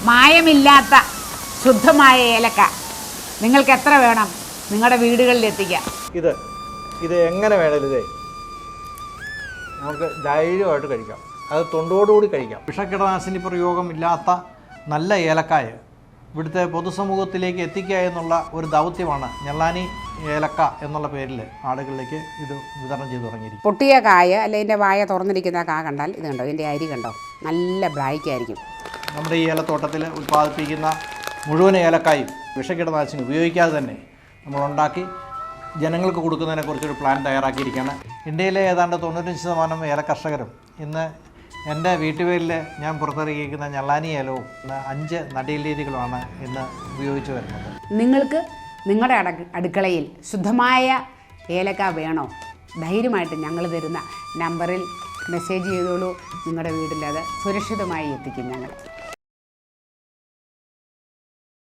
മായമില്ലാത്ത ശുദ്ധമായ ഏലക്ക നിങ്ങൾക്ക് എത്ര വേണം നിങ്ങളുടെ വീടുകളിൽ എത്തിക്കാം. ഇത് എങ്ങനെ വേണേലും ഇതേ നമുക്ക് ധൈര്യമായിട്ട് കഴിക്കാം. അത് തൊണ്ടോടുകൂടി കഴിക്കാം. വിഷകീടനാശിനി പ്രയോഗം ഇല്ലാത്ത നല്ല ഏലക്കായ ഇവിടുത്തെ പൊതുസമൂഹത്തിലേക്ക് എത്തിക്കുക എന്നുള്ള ഒരു ദൗത്യമാണ് ഞെള്ളാനി ഏലക്ക എന്നുള്ള പേരിൽ ആളുകളിലേക്ക് ഇത് വിതരണം ചെയ്തു തുടങ്ങിയിരിക്കും. പൊട്ടിയ കായ അല്ലെ ഇതിൻ്റെ വായ തുറന്നിരിക്കുന്ന കാ കണ്ടാൽ ഇത് കണ്ടോ, ഇതിൻ്റെ അരി കണ്ടോ, നല്ല ബ്ലാക്ക് ആയിരിക്കും. നമ്മുടെ ഈ ഏലത്തോട്ടത്തിൽ ഉൽപ്പാദിപ്പിക്കുന്ന മുഴുവൻ ഏലക്കായും വിഷകീടനാശിനി ഉപയോഗിക്കാതെ തന്നെ നമ്മളുണ്ടാക്കി ജനങ്ങൾക്ക് കൊടുക്കുന്നതിനെക്കുറിച്ചൊരു പ്ലാൻ തയ്യാറാക്കിയിരിക്കുകയാണ്. ഇന്ത്യയിലെ ഏതാണ്ട് 95% ഏലകർഷകരും ഇന്ന് എൻ്റെ വീട്ടുപേരിൽ ഞാൻ പുറത്തിറക്കിയിരിക്കുന്ന ഞെള്ളാനി ഏലവും 5 നടീൽ രീതികളുമാണ് ഇന്ന് ഉപയോഗിച്ച് വരുന്നത്. നിങ്ങൾക്ക് നിങ്ങളുടെ അടുക്കളയിൽ ശുദ്ധമായ ഏലക്ക വേണോ? ധൈര്യമായിട്ട് ഞങ്ങൾ തരുന്ന നമ്പറിൽ മെസ്സേജ് ചെയ്തോളൂ. നിങ്ങളുടെ വീട്ടിൽ അത് സുരക്ഷിതമായി എത്തിക്കും ഞങ്ങൾ.